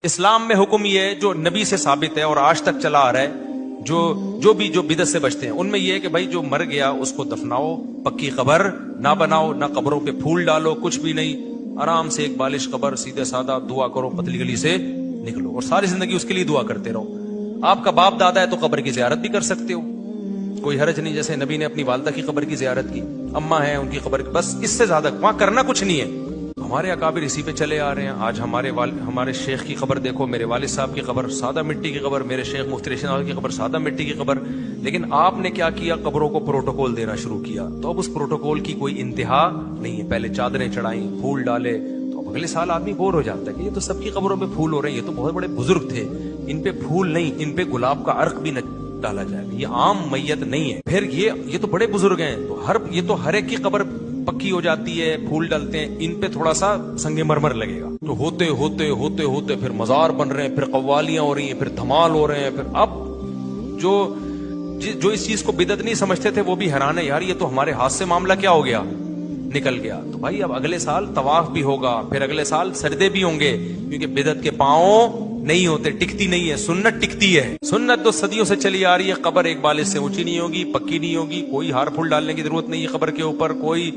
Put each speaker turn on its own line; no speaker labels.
اسلام میں حکم یہ ہے جو نبی سے ثابت ہے اور آج تک چلا آ رہا ہے، جو بدعت سے بچتے ہیں ان میں یہ ہے کہ بھائی جو مر گیا اس کو دفناؤ، پکی قبر نہ بناؤ، نہ قبروں پہ پھول ڈالو، کچھ بھی نہیں، آرام سے ایک بالش قبر، سیدھے سادہ دعا کرو، پتلی گلی سے نکلو اور ساری زندگی اس کے لیے دعا کرتے رہو۔ آپ کا باپ دادا ہے تو قبر کی زیارت بھی کر سکتے ہو، کوئی حرج نہیں، جیسے نبی نے اپنی والدہ کی قبر کی زیارت کی، اماں ہیں ان کی قبر کی، بس اس سے زیادہ وہاں کرنا کچھ نہیں ہے۔ ہمارے اکابر اسی پہ چلے آ رہے ہیں۔ آج ہمارے شیخ کی قبر دیکھو، میرے والد صاحب کی قبر سادہ مٹی کی قبر، میرے شیخ مفتی رشید احمد کی قبر سادہ مٹی کی قبر، لیکن آپ نے کیا کیا، قبروں کو پروٹوکول دینا شروع کیا۔ تو اب اس پروٹوکول کی کوئی انتہا نہیں ہے، پہلے چادریں چڑھائیں، پھول ڈالے، تو اب اگلے سال آدمی بور ہو جاتا ہے کہ یہ تو سب کی قبروں پہ پھول ہو رہے ہیں، یہ تو بہت بڑے بزرگ تھے، ان پہ پھول نہیں، ان پہ گلاب کا عرق بھی نہ ڈالا جائے، یہ عام میت نہیں ہے۔ پھر یہ تو بڑے بزرگ ہیں، تو ہر ایک کی قبر پکی ہو جاتی ہے، پھول ڈلتے ہیں، ان پہ تھوڑا سا سنگ مرمر لگے گا، تو ہوتے ہوتے ہوتے ہوتے پھر مزار بن رہے ہیں، پھر قوالیاں ہو رہی ہیں، پھر دھمال ہو رہے ہیں، پھر اب جو اس چیز کو بدعت نہیں سمجھتے تھے وہ بھی حیران ہے، یار یہ تو ہمارے ہاتھ سے معاملہ کیا ہو گیا، نکل گیا۔ تو بھائی اب اگلے سال طواف بھی ہوگا، پھر اگلے سال سجدے بھی ہوں گے، کیونکہ بدعت کے پاؤں نہیں ہوتے، ٹکتی نہیں ہے، سنت ٹکتی ہے۔ سنت تو صدیوں سے چلی آ رہی ہے، قبر ایک بالش سے اونچی نہیں ہوگی، پکی نہیں ہوگی، کوئی ہار پھول ڈالنے کی ضرورت نہیں ہے قبر کے اوپر، کوئی